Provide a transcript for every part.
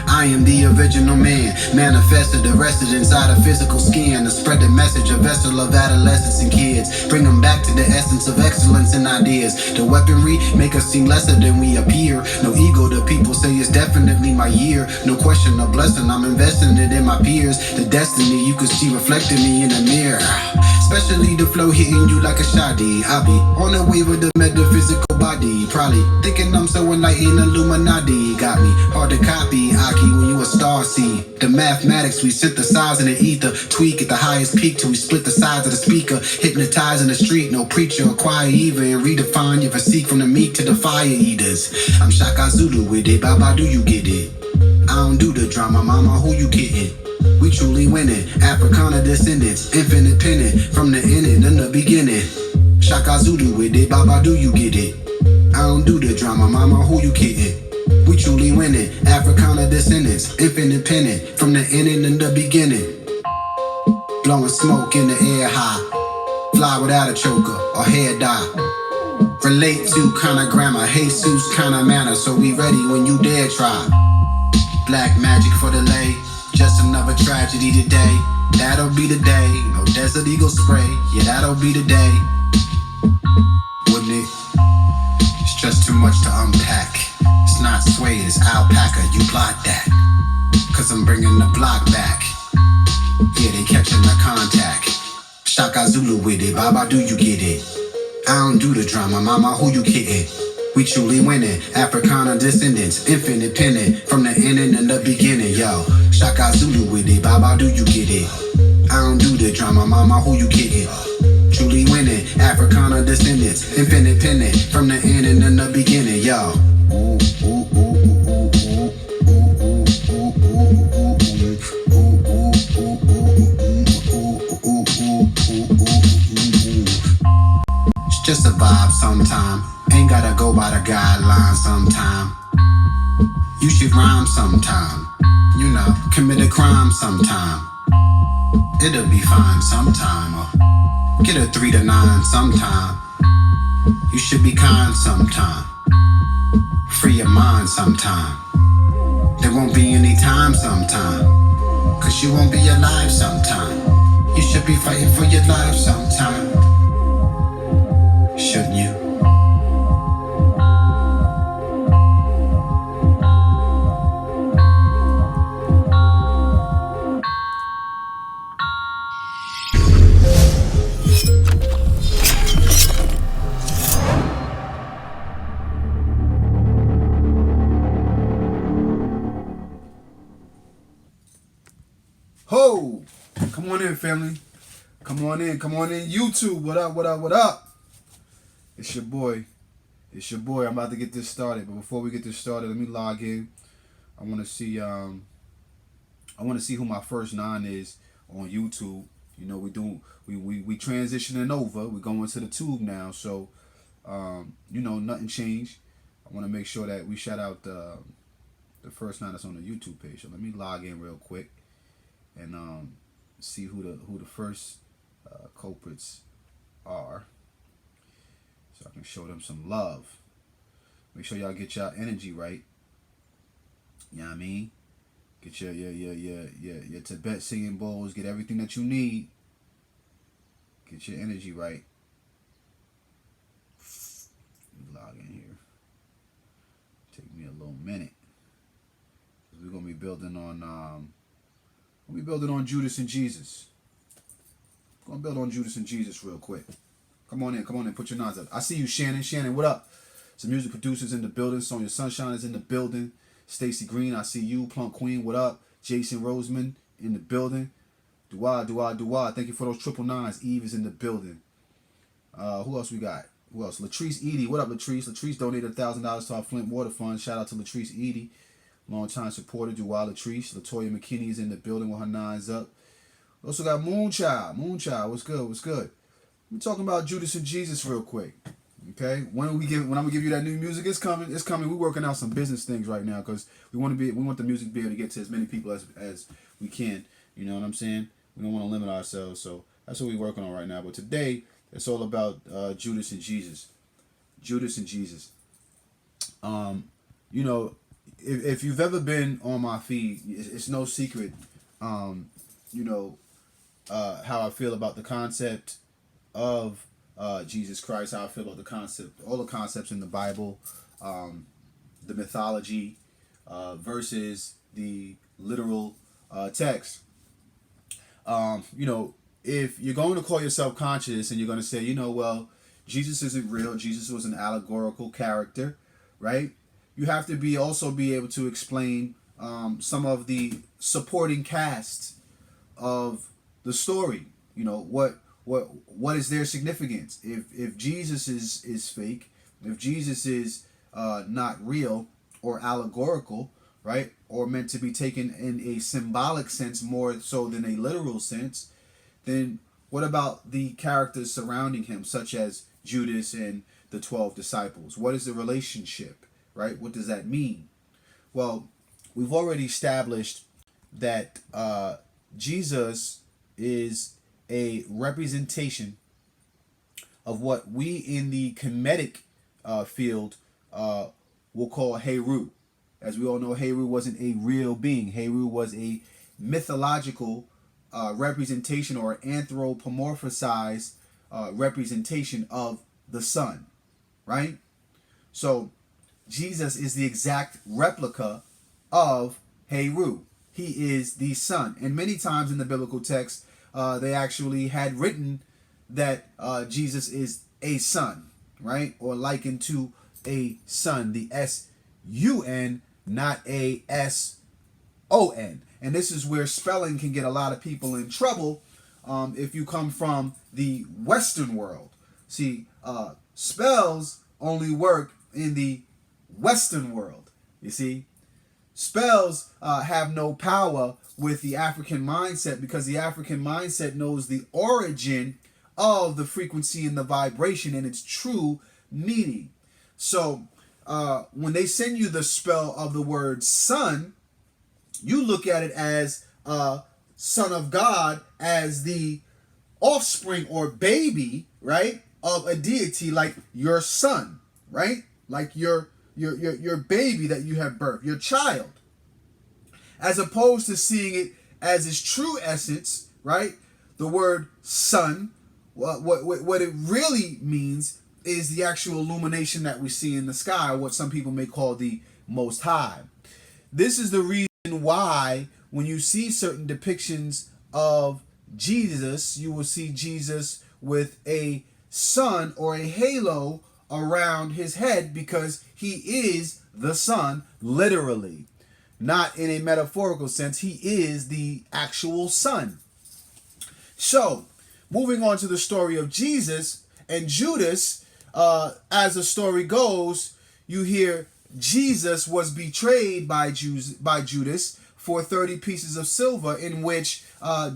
I am the original man, manifested, arrested inside a physical skin, to spread the message, a vessel of adolescents and kids. Bring them back to the essence of excellence and ideas. The weaponry make us seem lesser than we appear. No ego, the people say it's definitely my year. No question, a blessing, I'm investing it in my peers. The destiny you can see reflecting me in the mirror. Especially the flow hitting you like a shoddy. I be on the wave of the metaphysical body. Probably thinking I'm so enlightened, Illuminati. Got me hard to copy, Aki, when you a star seed. The mathematics we synthesize in the ether. Tweak at the highest peak till we split the sides of the speaker. Hypnotize in the street, no preacher or choir even. Redefine your physique from the meat to the fire eaters. I'm Shaka Zulu with it, Baba, do you get it? I don't do the drama, mama, who you kidding? We truly winning, Africana descendants, infinite pennant, from the end in the beginning. Shaka Zulu with it, Baba, do you get it? I don't do the drama, mama, who you kidding? We truly winning, Africana descendants, infinite pennant, from the end in the beginning. Blowing smoke in the air high, fly without a choker or hair dye. Relate to kinda grammar, Jesus kinda manner, so we ready when you dare try. Black magic for the lay. Just another tragedy today. That'll be the day. No Desert Eagle spray. Yeah, that'll be the day. Wouldn't it? It's just too much to unpack. It's not suede, it's alpaca. You block that. Cause I'm bringing the block back. Yeah, they catching the contact. Shaka Zulu with it. Baba, do you get it? I don't do the drama. Mama, who you kidding? We truly winning, Africana descendants, infinite pennant, from the end and the beginning, yo. Shaka Zulu with it, Baba, do you get it? I don't do the drama, mama, who you kidding? Truly winning, Africana descendants, infinite pennant, from the end and the beginning, yo. Ooh, ooh, ooh, ooh, ooh, it's just a vibe sometime. Ain't gotta go by the guidelines sometime. You should rhyme sometime. You know, commit a crime sometime. It'll be fine sometime. Or get a 3 to 9 sometime. You should be kind sometime. Free your mind sometime. There won't be any time sometime. Cause you won't be alive sometime. You should be fighting for your life sometime. Shouldn't you? Ho! Come on in, family. Come on in, YouTube. What up, what up, what up? It's your boy. I'm about to get this started. But before we get this started, let me log in. I want to see who my first 9 is on YouTube. You know, we transitioning over. We're going to the tube now. So, you know, nothing changed. I want to make sure that we shout out the first 9 that's on the YouTube page. So let me log in real quick and see who the first culprits are, so I can show them some love. Make sure y'all get y'all energy right. You know what I mean? Get your Tibet singing bowls. Get everything that you need. Get your energy right. Let me log in here. Take me a little minute. We're gonna be building on Judas and Jesus. Gonna build on Judas and Jesus real quick. Come on in, put your nods up. I see you, Shannon. Shannon, what up? Some music producers in the building. Sonia Sunshine is in the building. Stacy Green, I see you. Plump Queen, what up? Jason Roseman in the building. Dua. Thank you for those 999s. Eve is in the building. Who else we got? Who else? Latrice Edie. What up, Latrice? Latrice donated $1,000 to our Flint Water Fund. Shout out to Latrice Edie. Long-time supporter, Dua Latrice. Latoya McKinney is in the building with her 9s up. We also got Moonchild. What's good? We're talking about Judas and Jesus real quick. Okay? When I'm gonna give you that new music, it's coming. We're working out some business things right now because we want the music to be able to get to as many people as we can. You know what I'm saying? We don't want to limit ourselves, so that's what we're working on right now. But today, it's all about Judas and Jesus. You know, if you've ever been on my feed, it's no secret, you know, how I feel about the concept of Jesus Christ, how I feel about the concept, all the concepts in the Bible, the mythology versus the literal text. You know, if you're going to call yourself conscious and you're going to say, you know, well, Jesus isn't real, Jesus was an allegorical character, right? You have to also be able to explain some of the supporting cast of the story. You know, what is their significance? If Jesus is fake, if Jesus is not real or allegorical, right, or meant to be taken in a symbolic sense more so than a literal sense, then what about the characters surrounding him, such as Judas and the 12 disciples? What is the relationship, right? What does that mean? Well, we've already established that Jesus is a representation of what we in the Kemetic field will call Heru. As we all know, Heru wasn't a real being. Heru was a mythological representation or anthropomorphized representation of the Son, right? So Jesus is the exact replica of Heru. He is the Son. And many times in the biblical text, they actually had written that Jesus is a son, right? Or likened to a son, the S-U-N, not a S-O-N. And this is where spelling can get a lot of people in trouble if you come from the Western world. See, spells only work in the Western world, you see. Spells have no power with the African mindset, because the African mindset knows the origin of the frequency and the vibration and its true meaning. So when they send you the spell of the word son, you look at it as son of God, as the offspring or baby, right, of a deity, like your son, right, like your baby that you have birthed, your child, as opposed to seeing it as its true essence, right? The word son, what it really means is the actual illumination that we see in the sky, what some people may call the Most High. This is the reason why when you see certain depictions of Jesus, you will see Jesus with a sun or a halo around his head, because he is the Son, literally. Not in a metaphorical sense. He is the actual Son. So, moving on to the story of Jesus and Judas, as the story goes, you hear Jesus was betrayed by Judas for 30 pieces of silver, in which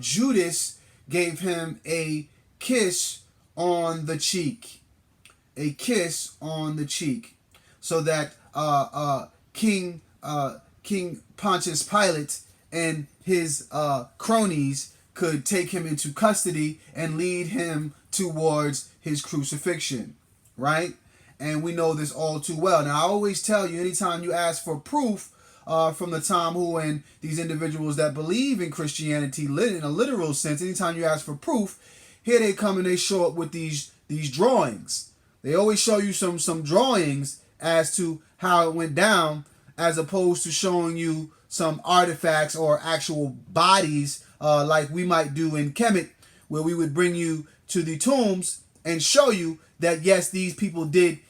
Judas gave him a kiss on the cheek. A kiss on the cheek, so that King Pontius Pilate and his cronies could take him into custody and lead him towards his crucifixion, right? And we know this all too well. Now, I always tell you, anytime you ask for proof from the Talmud and these individuals that believe in Christianity in a literal sense, anytime you ask for proof, here they come and they show up with these drawings. They always show you some drawings as to how it went down, as opposed to showing you some artifacts or actual bodies like we might do in Kemet, where we would bring you to the tombs and show you that, yes, these people did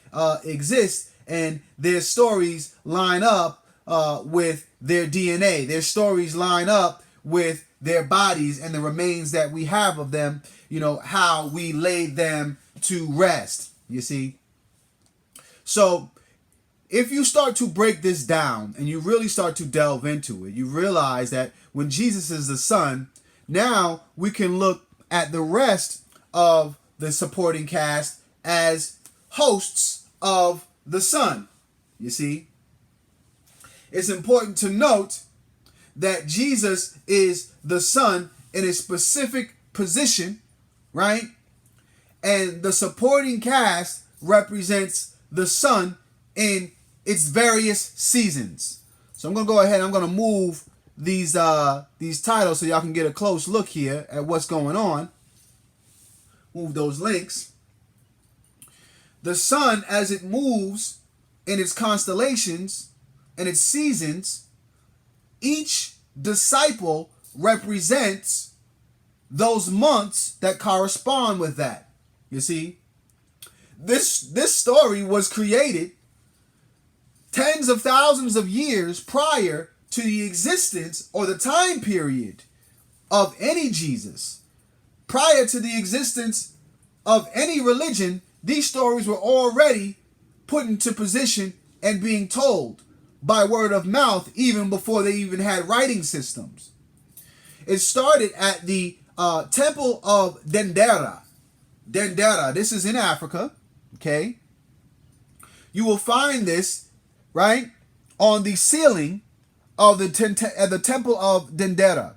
exist, and their stories line up with their DNA. Their stories line up with their bodies and the remains that we have of them, you know, how we laid them to rest. You see? So if you start to break this down and you really start to delve into it, you realize that when Jesus is the Son, now we can look at the rest of the supporting cast as hosts of the Son. You see? It's important to note that Jesus is the Son in a specific position, right? And the supporting cast represents the Son in its various seasons. So I'm going to go ahead and I'm going to move these titles so y'all can get a close look here at what's going on. Move those links. The sun, as it moves in its constellations and its seasons, each disciple represents those months that correspond with that. You see, this story was created tens of thousands of years prior to the existence or the time period of any Jesus. Prior to the existence of any religion, these stories were already put into position and being told by word of mouth even before they even had writing systems. It started at the Temple of Dendera. Dendera, this is in Africa, okay? You will find this, right, on the ceiling of the Temple of Dendera.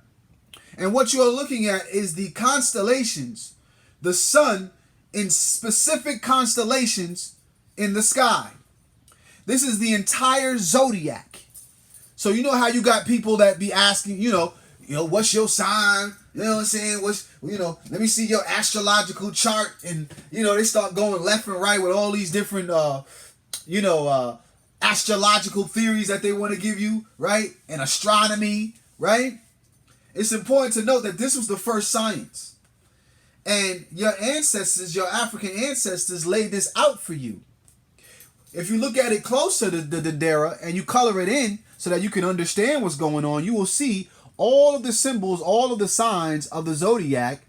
And what you're looking at is the constellations, the sun in specific constellations in the sky. This is the entire zodiac. So you know how you got people that be asking, what's your sign? You know what I'm saying? Let me see your astrological chart. And, they start going left and right with all these different, astrological theories that they want to give you, right? And astronomy, right? It's important to note that this was the first science. And your ancestors, your African ancestors, laid this out for you. If you look at it closer to the Dendera and you color it in so that you can understand what's going on, you will see all of the symbols, all of the signs of the zodiac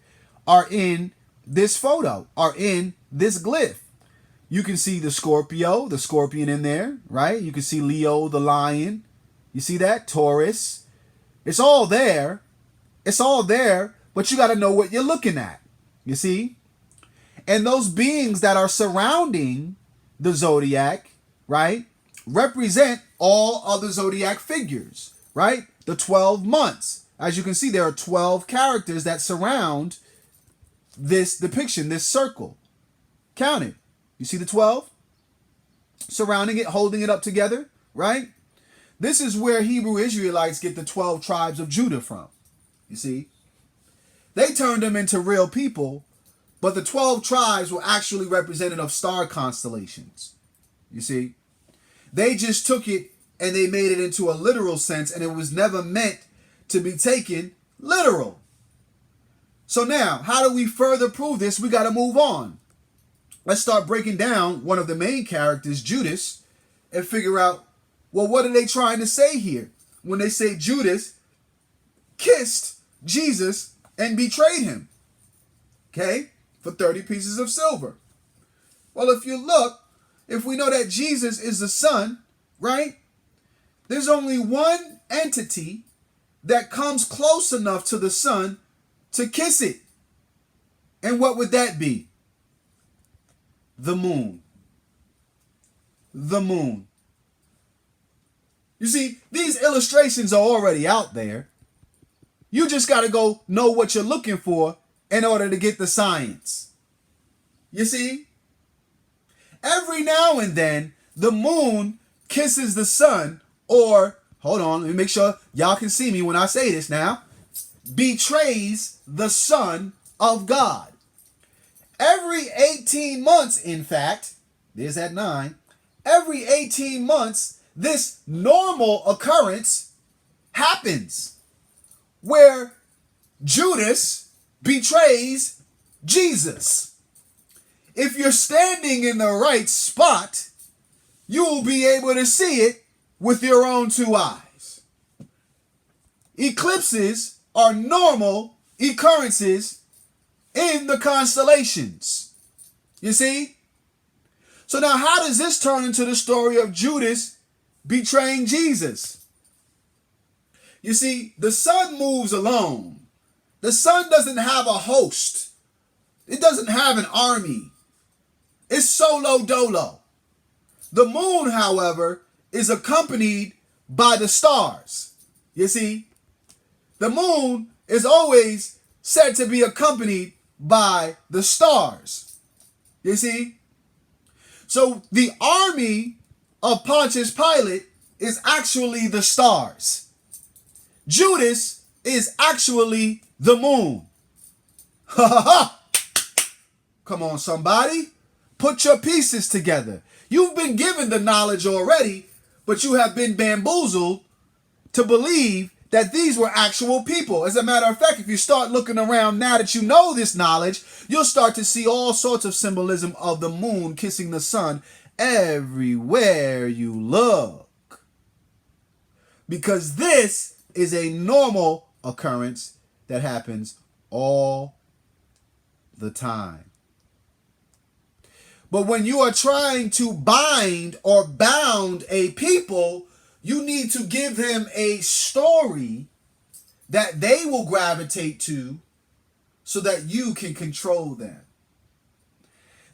are in this photo, are in this glyph. You can see the Scorpio, the scorpion in there, right? You can see Leo, the lion. You see that? Taurus. It's all there. It's all there, but you got to know what you're looking at. You see? And those beings that are surrounding the zodiac, right, represent all other zodiac figures, right? The 12 months. As you can see, there are 12 characters that surround this depiction, this circle. Count it. You see the 12? Surrounding it, holding it up together, right? This is where Hebrew Israelites get the 12 tribes of Judah from. You see? They turned them into real people, but the 12 tribes were actually representative of star constellations. You see? They just took it and they made it into a literal sense, and it was never meant to be taken literal. So now, how do we further prove this? We got to move on. Let's start breaking down one of the main characters, Judas, and figure out, well, what are they trying to say here when they say Judas kissed Jesus and betrayed him, okay, for 30 pieces of silver? Well, if you look, if we know that Jesus is the Son, right, there's only one entity that comes close enough to the Son to kiss it. And what would that be? The moon. The moon. You see, these illustrations are already out there. You just got to go know what you're looking for in order to get the science. You see? Every now and then, the moon kisses the sun, or, hold on, let me make sure y'all can see me when I say this now, betrays the Son of God. Every 18 months, in fact, there's that 9, every 18 months, this normal occurrence happens where Judas betrays Jesus. If you're standing in the right spot, you will be able to see it with your own 2 eyes. Eclipses are normal occurrences in the constellations. You see? So now how does this turn into the story of Judas betraying Jesus? You see, the sun moves alone. The sun doesn't have a host. It doesn't have an army. It's solo dolo. The moon, however, is accompanied by the stars. You see? The moon is always said to be accompanied by the stars. You see? So the army of Pontius Pilate is actually the stars. Judas is actually the moon. Ha ha ha! Come on, somebody. Put your pieces together. You've been given the knowledge already, but you have been bamboozled to believe that these were actual people. As a matter of fact, if you start looking around now that you know this knowledge, you'll start to see all sorts of symbolism of the moon kissing the sun everywhere you look. Because this is a normal occurrence that happens all the time. But when you are trying to bind or bound a people, you need to give them a story that they will gravitate to so that you can control them.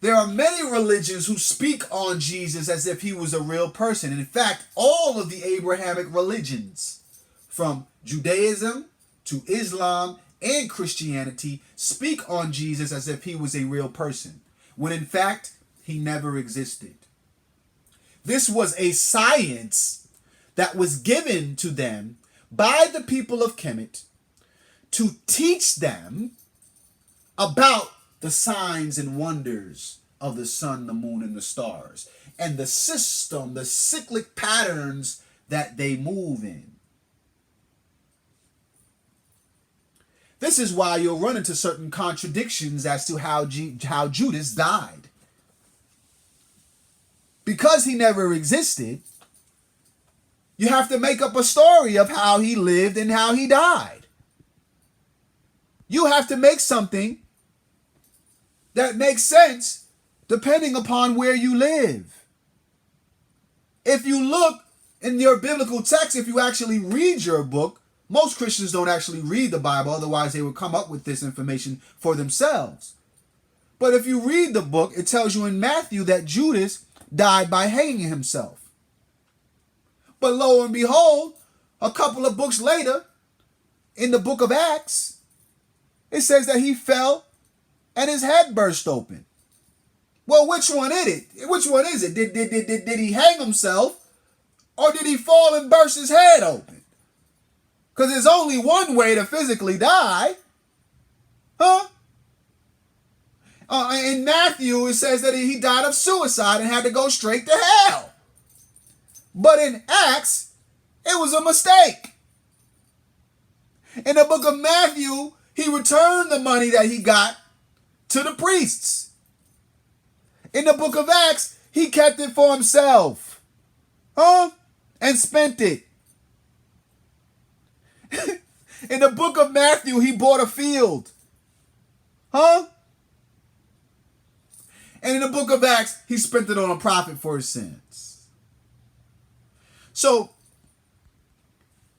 There are many religions who speak on Jesus as if he was a real person. In fact, all of the Abrahamic religions, from Judaism to Islam and Christianity, speak on Jesus as if he was a real person, when in fact, he never existed. This was a science that was given to them by the people of Kemet to teach them about the signs and wonders of the sun, the moon, and the stars, and the system, the cyclic patterns that they move in. This is why you'll run into certain contradictions as to how Judas died. Because he never existed, you have to make up a story of how he lived and how he died. You have to make something that makes sense depending upon where you live. If you look in your biblical text, if you actually read your book, most Christians don't actually read the Bible, otherwise they would come up with this information for themselves. But if you read the book, it tells you in Matthew that Judas died by hanging himself. But lo and behold, a couple of books later, in the book of Acts, it says that he fell and his head burst open. Well, which one is it? Which one is it? Did he hang himself, or did he fall and burst his head open? Because there's only one way to physically die. Huh? In Matthew, it says that he died of suicide and had to go straight to hell. But in Acts, it was a mistake. In the book of Matthew, he returned the money that he got to the priests. In the book of Acts, he kept it for himself. And spent it. In the book of Matthew, he bought a field. And in the book of Acts, he spent it on a prophet for his sins. So,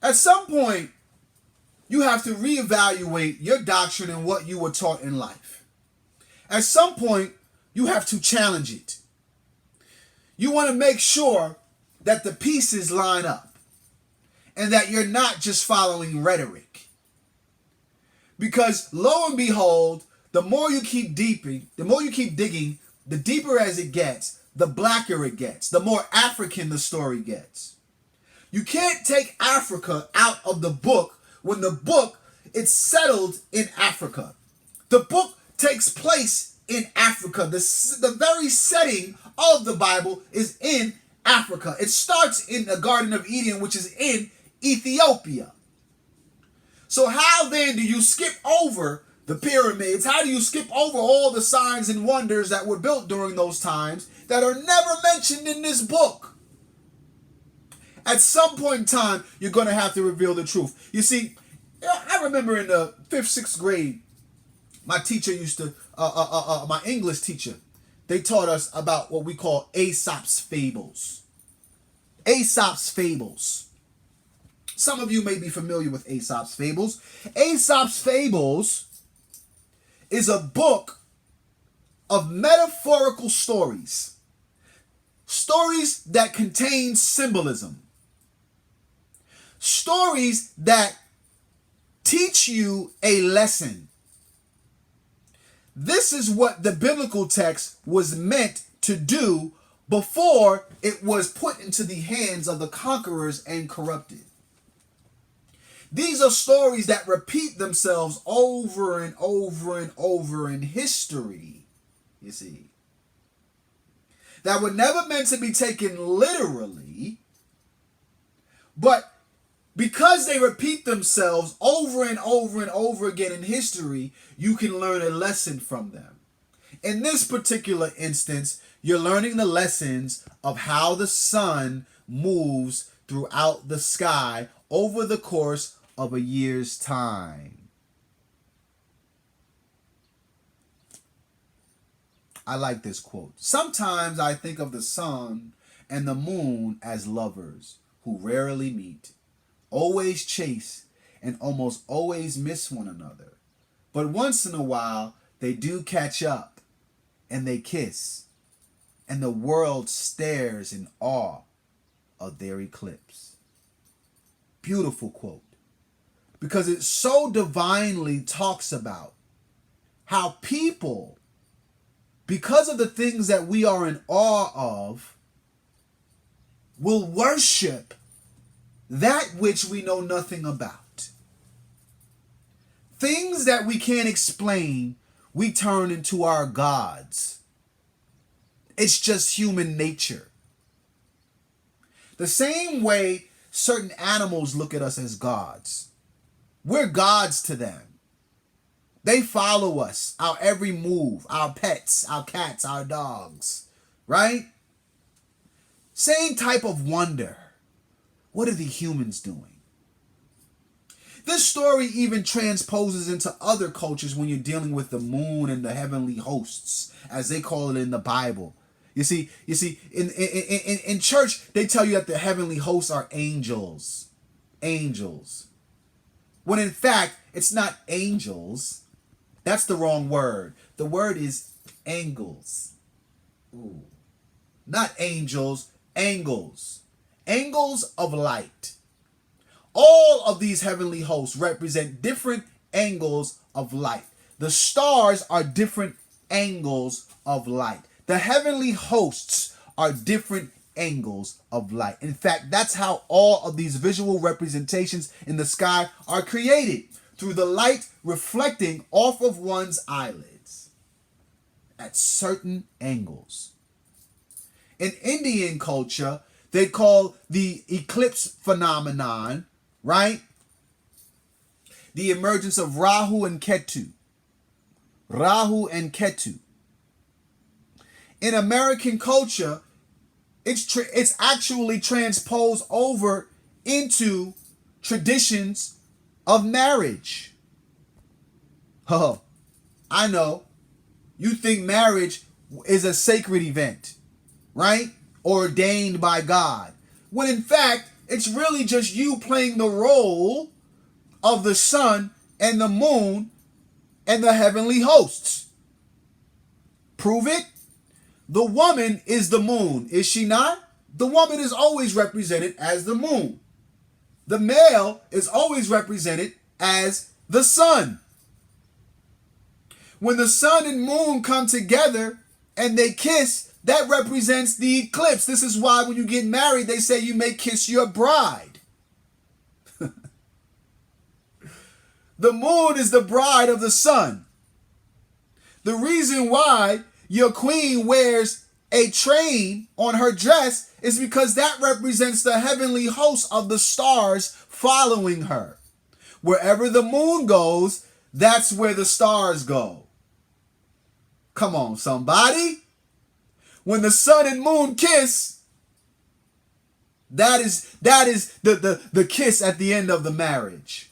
at some point, you have to reevaluate your doctrine and what you were taught in life. At some point, you have to challenge it. You want to make sure that the pieces line up and that you're not just following rhetoric. Because lo and behold, the more you keep digging, the deeper as it gets, the blacker it gets, the more African the story gets. You can't take Africa out of the book when the book is settled in Africa. The book takes place in Africa. The very setting of the Bible is in Africa. It starts in the Garden of Eden, which is in Ethiopia. So how then do you skip over the pyramids? How do you skip over all the signs and wonders that were built during those times that are never mentioned in this book? At some point in time, you're going to have to reveal the truth. You see, I remember in the 5th, 6th grade, my teacher used to, my English teacher, they taught us about what we call Aesop's fables. Aesop's fables. Some of you may be familiar with Aesop's fables. Aesop's fables is a book of metaphorical stories. Stories that contain symbolism. Stories that teach you a lesson. This is what the biblical text was meant to do before it was put into the hands of the conquerors and corrupted. These are stories that repeat themselves over and over and over in history, you see, that were never meant to be taken literally, but because they repeat themselves over and over and over again in history, you can learn a lesson from them. In this particular instance, you're learning the lessons of how the sun moves throughout the sky over the course of a year's time. I like this quote. Sometimes I think of the sun and the moon as lovers who rarely meet, always chase, and almost always miss one another. But once in a while, they do catch up, and they kiss, and the world stares in awe of their eclipse. Beautiful quote, because it so divinely talks about how people, because of the things that we are in awe of, will worship that which we know nothing about. Things that we can't explain, we turn into our gods. It's just human nature. The same way certain animals look at us as gods. We're gods to them. They follow us, our every move, our pets, our cats, our dogs, right? Same type of wonder. What are the humans doing? This story even transposes into other cultures when you're dealing with the moon and the heavenly hosts, as they call it in the Bible. You see, in church, they tell you that the heavenly hosts are angels. Angels. When in fact, it's not angels. That's the wrong word. The word is angles. Ooh. Not angels, angles. Angles of light. All of these heavenly hosts represent different angles of light. The stars are different angles of light. The heavenly hosts are different angles of light. In fact, that's how all of these visual representations in the sky are created, through the light reflecting off of one's eyelids at certain angles. In Indian culture, they call the eclipse phenomenon, right, the emergence of Rahu and Ketu. Rahu and Ketu. In American culture, it's actually transposed over into traditions of marriage. Oh, I know. You think marriage is a sacred event, right? Ordained by God. When in fact, it's really just you playing the role of the sun and the moon and the heavenly hosts. Prove it. The woman is the moon, is she not? The woman is always represented as the moon. The male is always represented as the sun. When the sun and moon come together and they kiss, that represents the eclipse. This is why when you get married, they say you may kiss your bride. The moon is the bride of the sun. The reason why your queen wears a train on her dress is because that represents the heavenly host of the stars following her. Wherever the moon goes, that's where the stars go. Come on, somebody. When the sun and moon kiss, that is the kiss at the end of the marriage.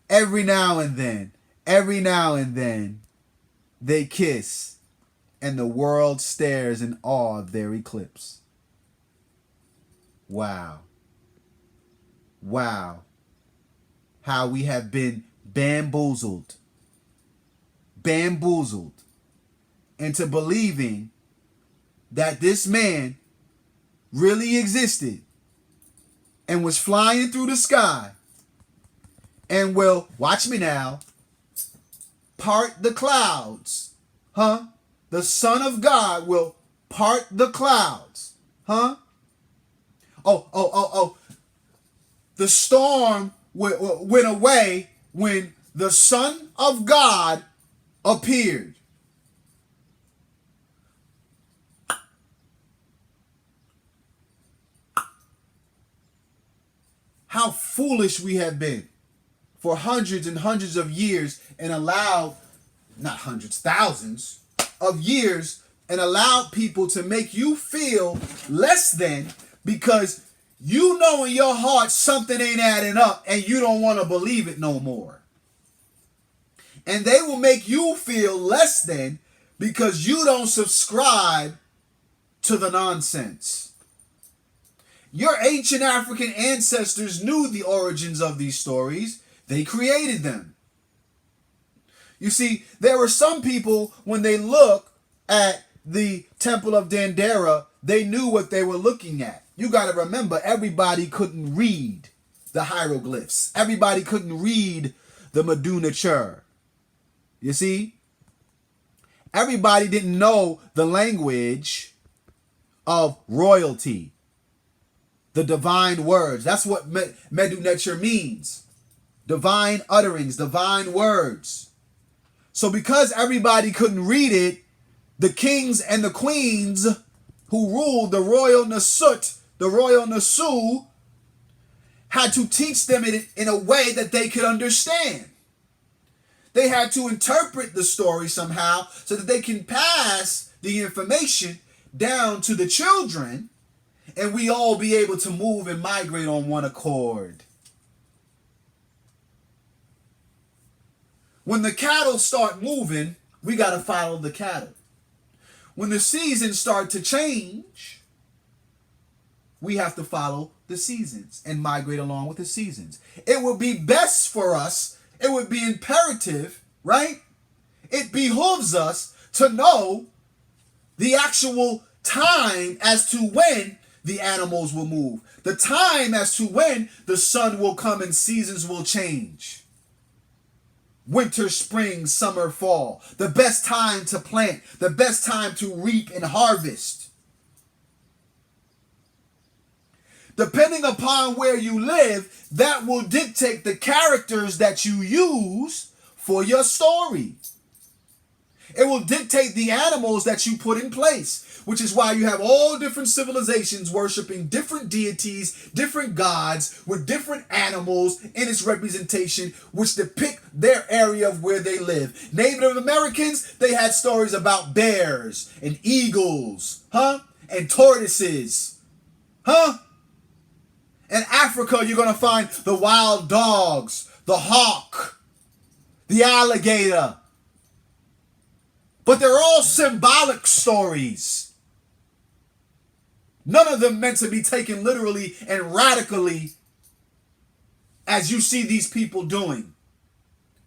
Every now and then, they kiss, and the world stares in awe of their eclipse. Wow. Wow. How we have been bamboozled into believing that this man really existed and was flying through the sky and will, watch me now, part the clouds. The Son of God will part the clouds. Huh? Oh. The storm went away when the Son of God appeared. How foolish we have been for hundreds and hundreds of years and allowed, not hundreds, thousands of years, and allowed people to make you feel less than because you know in your heart something ain't adding up and you don't want to believe it no more. And they will make you feel less than because you don't subscribe to the nonsense. Your ancient African ancestors knew the origins of these stories. They created them. You see, there were some people, when they look at the Temple of Dendera, they knew what they were looking at. You got to remember, everybody couldn't read the hieroglyphs. Everybody couldn't read the Maduna. You see? Everybody didn't know the language of royalty. The divine words. That's what Medu means. Divine utterings, divine words. So because everybody couldn't read it, the kings and the queens who ruled the royal Nasut, the royal Nasu, had to teach them in a way that they could understand. They had to interpret the story somehow so that they can pass the information down to the children and we all be able to move and migrate on one accord. When the cattle start moving, we got to follow the cattle. When the seasons start to change, we have to follow the seasons and migrate along with the seasons. It would be best for us, it would be imperative, right? It behooves us to know the actual time as to when the animals will move. The time as to when the sun will come and seasons will change. Winter, spring, summer, fall. The best time to plant. The best time to reap and harvest. Depending upon where you live, that will dictate the characters that you use for your story. It will dictate the animals that you put in place, which is why you have all different civilizations worshiping different deities, different gods, with different animals in its representation, which depict their area of where they live. Native Americans, they had stories about bears and eagles, and tortoises, In Africa, you're going to find the wild dogs, the hawk, the alligator. But they're all symbolic stories. None of them meant to be taken literally and radically as you see these people doing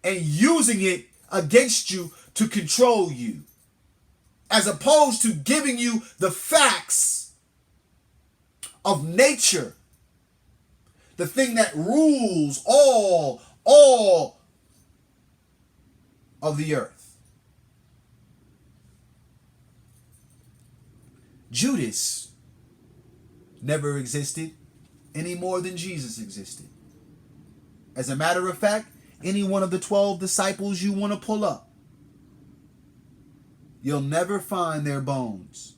and using it against you to control you, as opposed to giving you the facts of nature, the thing that rules all of the earth. Judas never existed any more than Jesus existed. As a matter of fact, any one of the 12 disciples you want to pull up, you'll never find their bones.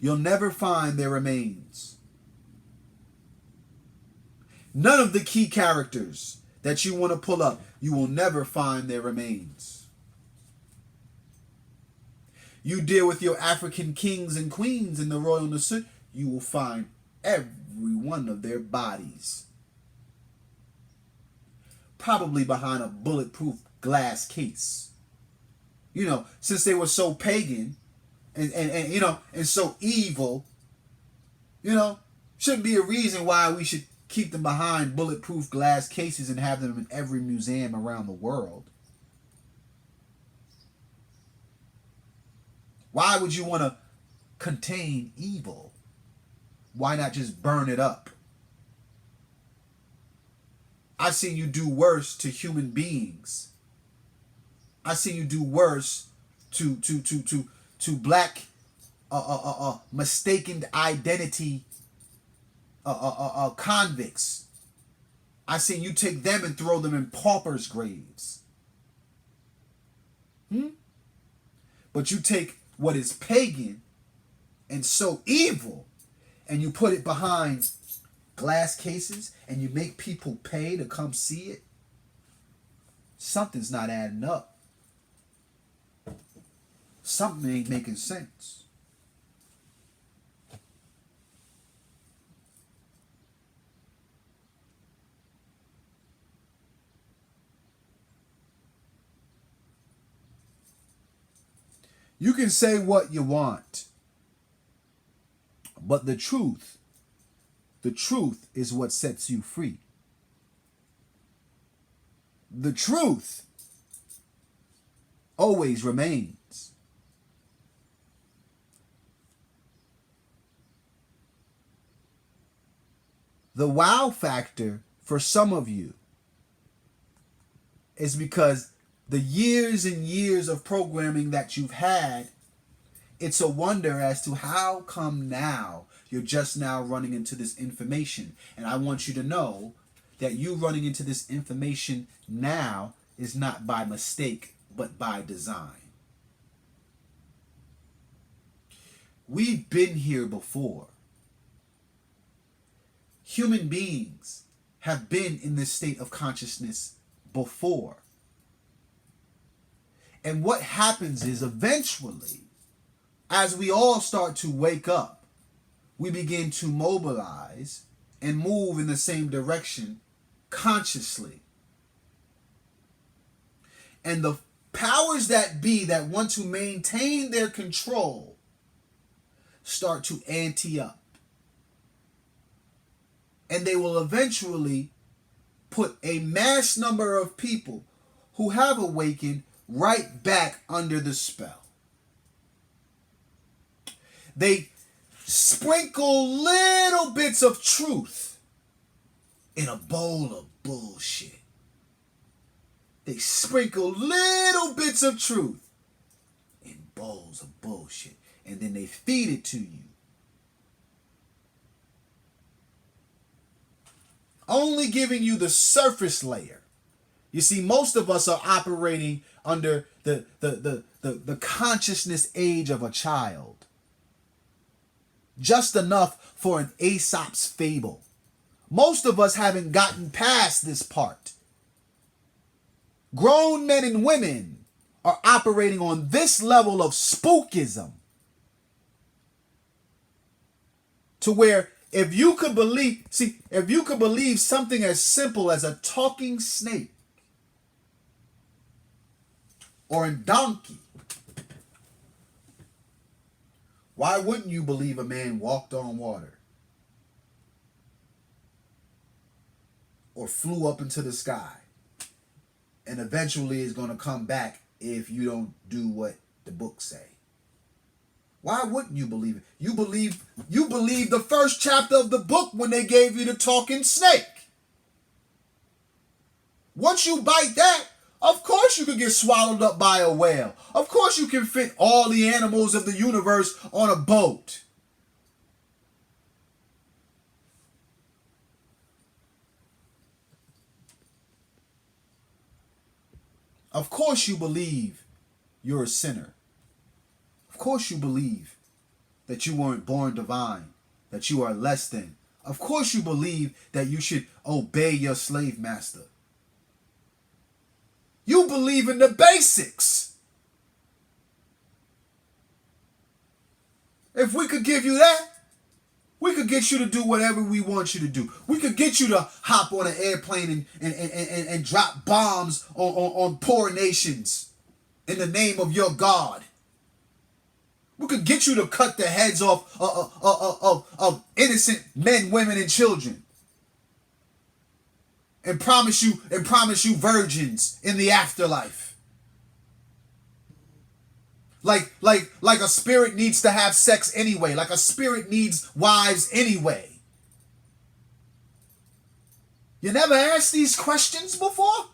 You'll never find their remains. None of the key characters that you want to pull up, you will never find their remains. You deal with your African kings and queens in the royal Nasut, you will find every one of their bodies. Probably behind a bulletproof glass case. You know, since they were so pagan and so evil, shouldn't be a reason why we should keep them behind bulletproof glass cases and have them in every museum around the world. Why would you want to contain evil? Why not just burn it up? I've seen you do worse to human beings. I've seen you do worse to black mistaken identity convicts. I seen you take them and throw them in paupers' graves. But you take what is pagan and so evil and you put it behind glass cases and you make people pay to come see it. Something's not adding up. Something ain't making sense. You can say what you want, but the truth is what sets you free. The truth always remains. The wow factor for some of you is because the years and years of programming that you've had, it's a wonder as to how come now you're just now running into this information. And I want you to know that you running into this information now is not by mistake, but by design. We've been here before. Human beings have been in this state of consciousness before. And what happens is eventually, as we all start to wake up, we begin to mobilize and move in the same direction consciously. And the powers that be that want to maintain their control start to ante up. And they will eventually put a mass number of people who have awakened right back under the spell. They sprinkle little bits of truth in a bowl of bullshit. They sprinkle little bits of truth in bowls of bullshit, and then they feed it to you. Only giving you the surface layer. You see, most of us are operating under the consciousness age of a child. Just enough for an Aesop's fable. Most of us haven't gotten past this part. Grown men and women are operating on this level of spookism. To where if you could believe something as simple as a talking snake or a donkey, why wouldn't you believe a man walked on water or flew up into the sky and eventually is going to come back if you don't do what the books say? Why wouldn't you believe it? You believe the first chapter of the book when they gave you the talking snake. Once you bite that, of course you could get swallowed up by a whale. Of course you can fit all the animals of the universe on a boat. Of course you believe you're a sinner. Of course you believe that you weren't born divine, that you are less than. Of course you believe that you should obey your slave master. You believe in the basics. If we could give you that, we could get you to do whatever we want you to do. We could get you to hop on an airplane and drop bombs on poor nations in the name of your God. We could get you to cut the heads off of innocent men, women, and children, and promise you virgins in the afterlife. Like a spirit needs to have sex anyway. Like a spirit needs wives anyway. You never asked these questions before?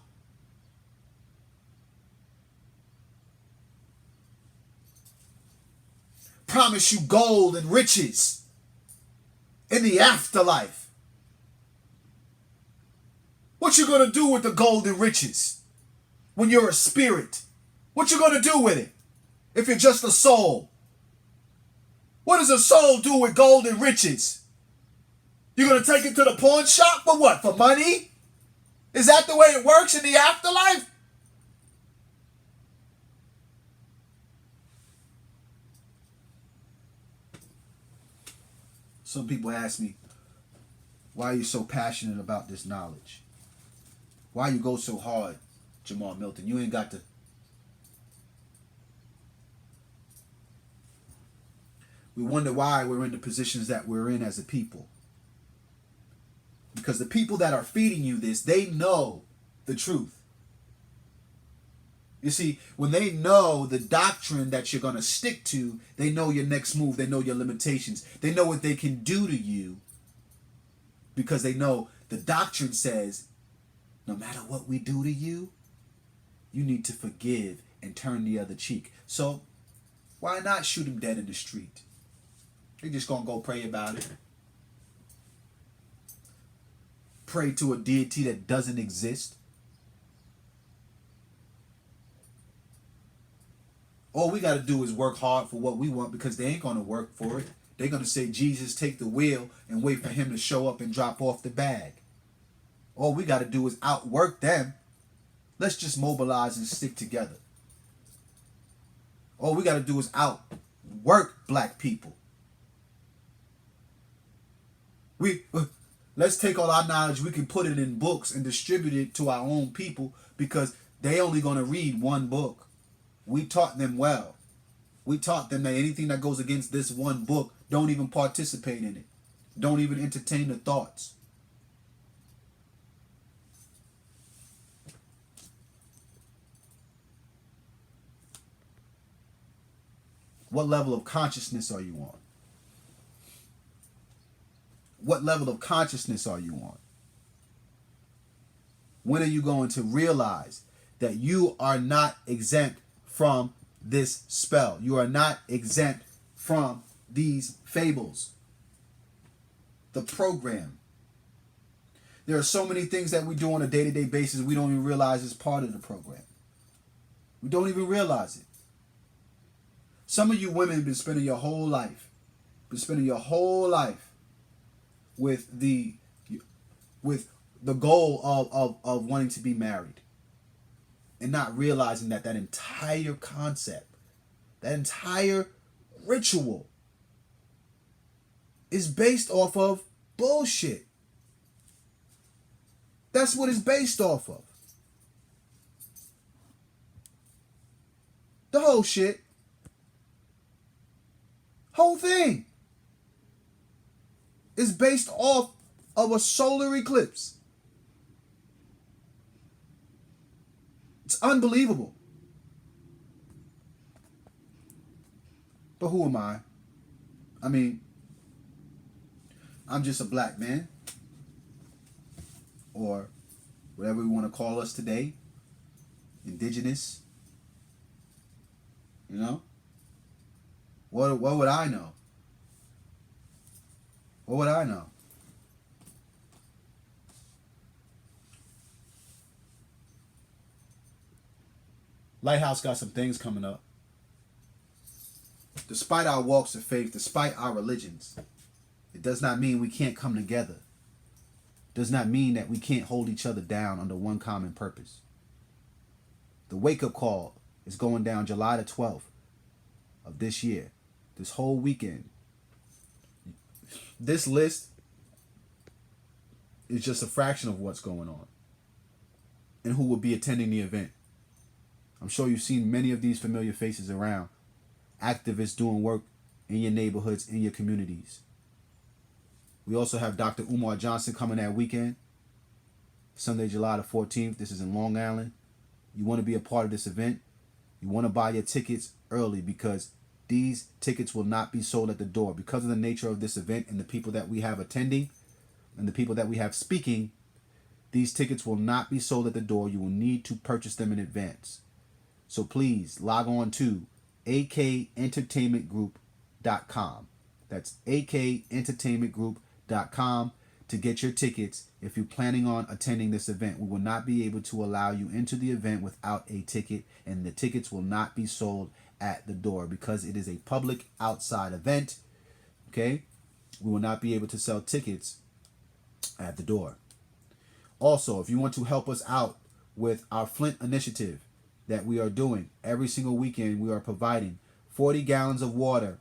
promise you gold and riches in the afterlife. What you gonna do with the gold and riches when you're a spirit? What you gonna do with it if you're just a soul? What does a soul do with gold and riches? You're gonna take it to the pawn shop for what? For money? Is that the way it works in the afterlife? Some people ask me, why are you so passionate about this knowledge? Why you go so hard, JAMAAR Milton? You ain't got to. We wonder why we're in the positions that we're in as a people. Because the people that are feeding you this, they know the truth. You see, when they know the doctrine that you're going to stick to, they know your next move. They know your limitations. They know what they can do to you because they know the doctrine says, no matter what we do to you, you need to forgive and turn the other cheek. So why not shoot him dead in the street? You're just going to go pray about it. Pray to a deity that doesn't exist. All we got to do is work hard for what we want because they ain't going to work for it. They're going to say, Jesus, take the wheel and wait for him to show up and drop off the bag. All we got to do is outwork them. Let's just mobilize and stick together. All we got to do is outwork black people. Let's take all our knowledge, we can put it in books and distribute it to our own people because they only going to read one book. We taught them well. We taught them that anything that goes against this one book, don't even participate in it. Don't even entertain the thoughts. What level of consciousness are you on? What level of consciousness are you on? When are you going to realize that you are not exempt from this spell? You are not exempt from these fables. The program. There are so many things that we do on a day-to-day basis we don't even realize is part of the program. We don't even realize it. Some of you women have been spending your whole life, with the goal of wanting to be married and not realizing that entire concept, that entire ritual is based off of bullshit. That's what it's based off of. The whole shit. Whole thing is based off of a solar eclipse. It's unbelievable. But who am I? I mean, I'm just a black man, or whatever we want to call us today, indigenous. You know? What would I know? What would I know? Lighthouse got some things coming up. Despite our walks of faith, despite our religions, it does not mean we can't come together. It does not mean that we can't hold each other down under one common purpose. The wake-up call is going down July the 12th of this year. This whole weekend. This list is just a fraction of what's going on and who will be attending the event. I'm sure you've seen many of these familiar faces around. Activists doing work in your neighborhoods, in your communities. We also have Dr. Umar Johnson coming that weekend. Sunday, July the 14th. This is in Long Island. You want to be a part of this event? You want to buy your tickets early because these tickets will not be sold at the door. Because of the nature of this event and the people that we have attending and the people that we have speaking, these tickets will not be sold at the door. You will need to purchase them in advance. So please log on to akentertainmentgroup.com akentertainmentgroup.com. That's akentertainmentgroup.com to get your tickets if you're planning on attending this event. We will not be able to allow you into the event without a ticket, and the tickets will not be sold at the door because it is a public outside event. Okay? We will not be able to sell tickets at the door. Also, if you want to help us out with our Flint initiative that we are doing every single weekend, we are providing 40 gallons of water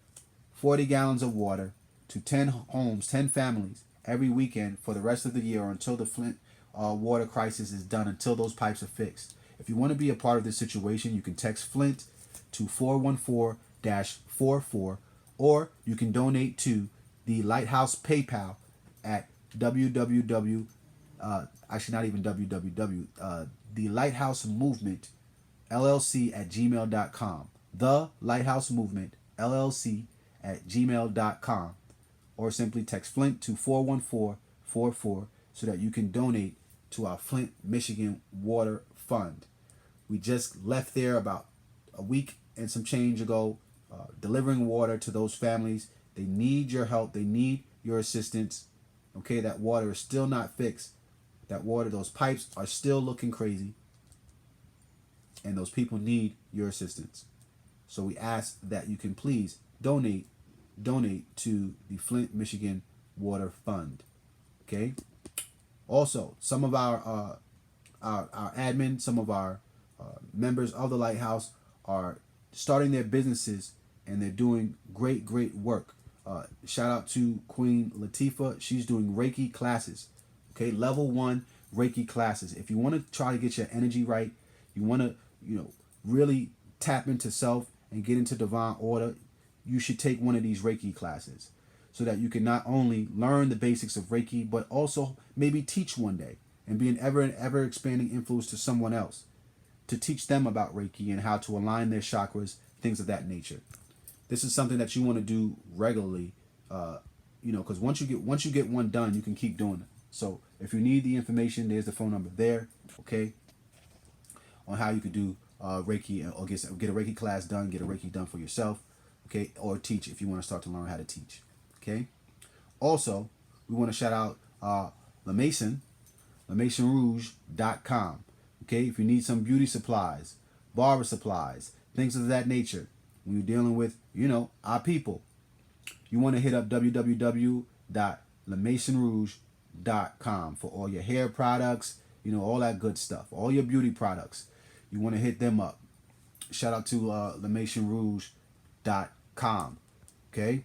to 10 homes, 10 families every weekend for the rest of the year, or until the Flint water crisis is done, until those pipes are fixed. If you want to be a part of this situation, you can text Flint to 414-44, or you can donate to the Lighthouse PayPal at www. Actually, not even www. The Lighthouse Movement LLC at gmail.com. The Lighthouse Movement LLC at gmail.com, or simply text Flint to 41444 so that you can donate to our Flint, Michigan Water Fund. We just left there about a week and some change ago, delivering water to those families. They need your help. They need your assistance. Okay, that water is still not fixed. That water, those pipes are still looking crazy, and those people need your assistance. So we ask that you can please donate to the Flint, Michigan Water Fund. Okay. Also, some of our admin, some of our members of the Lighthouse are starting their businesses, and they're doing great work. Shout out to Queen Latifah. She's doing Reiki classes. Okay, level 1 Reiki classes. If you want to try to get your energy right, you want to, really tap into self and get into divine order, you should take one of these Reiki classes so that you can not only learn the basics of Reiki, but also maybe teach one day and be an ever expanding influence to someone else, to teach them about Reiki and how to align their chakras, things of that nature. This is something that you want to do regularly, because once you get one done, you can keep doing it. So if you need the information, there's the phone number there, okay, on how you could do Reiki, or get a Reiki class done, get a Reiki done for yourself, okay, or teach if you want to start to learn how to teach, okay. Also, we want to shout out LaMasonRouge.com, okay. If you need some beauty supplies, barber supplies, things of that nature, when you're dealing with, our people, you want to hit up www.LaMasonRouge.com for all your hair products, all that good stuff, all your beauty products. You want to hit them up. Shout out to LaMasonRouge.com. Okay.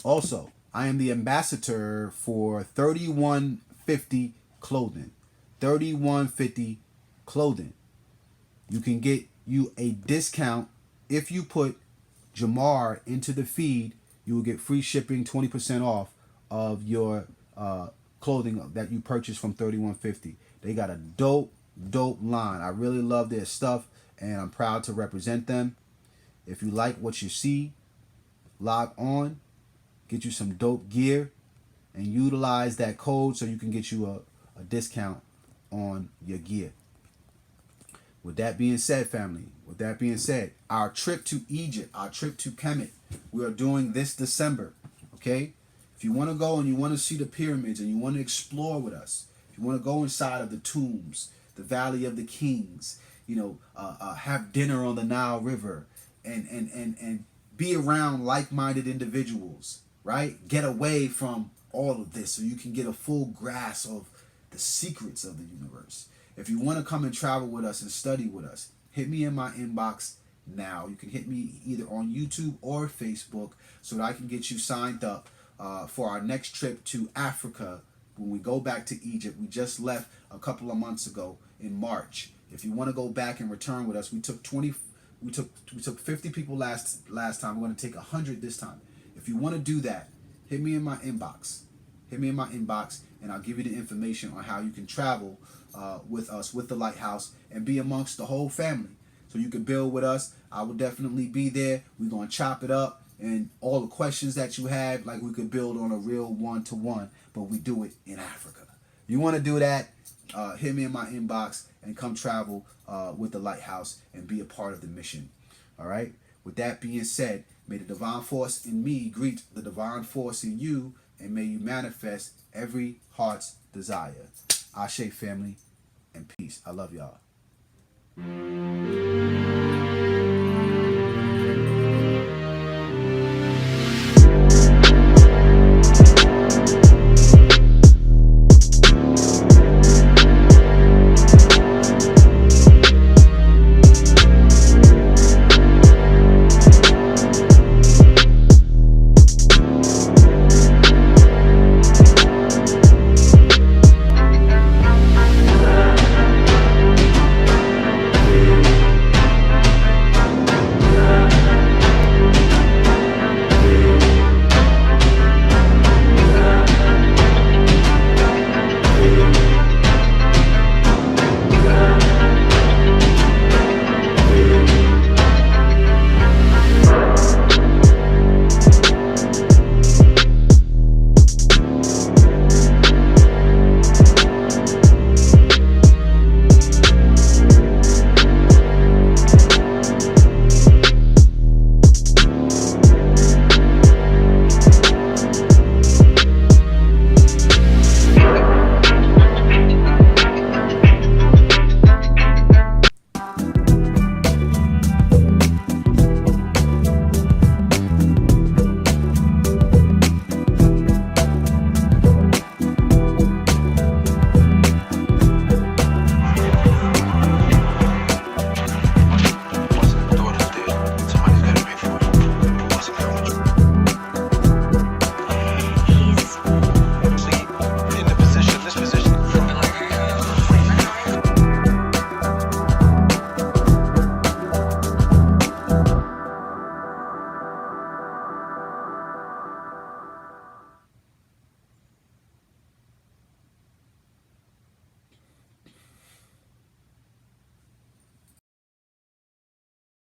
Also, I am the ambassador for 3150 clothing. 3150 clothing. You can get you a discount if you put JAMAAR into the feed. You will get free shipping, 20% off of your clothing that you purchase from 3150. They got a dope line. I really love their stuff, and I'm proud to represent them. If you like what you see, log on, get you some dope gear, and utilize that code so you can get you a discount on your gear. With that being said, family, our trip to Egypt, our trip to Kemet, we are doing this December, okay? If you want to go and you want to see the pyramids and you want to explore with us, if you want to go inside of the tombs, the Valley of the Kings, have dinner on the Nile River, and be around like-minded individuals, right? Get away from all of this so you can get a full grasp of the secrets of the universe. If you want to come and travel with us and study with us, hit me in my inbox now. You can hit me either on YouTube or Facebook so that I can get you signed up for our next trip to Africa when we go back to Egypt. We just left a couple of months ago in March. If you want to go back and return with us, we took 50 people last time. We're going to take 100 this time. If you want to do that, hit me in my inbox. And I'll give you the information on how you can travel with us, with the Lighthouse, and be amongst the whole family. So you can build with us. I will definitely be there. We're going to chop it up, and all the questions that you have, like we could build on a real one-to-one, but we do it in Africa. You want to do that, hit me in my inbox and come travel with the Lighthouse and be a part of the mission. All right? With that being said, May the divine force in me greet the divine force in you, and may you manifest every heart's desire. Ashe, family, and peace. I love y'all.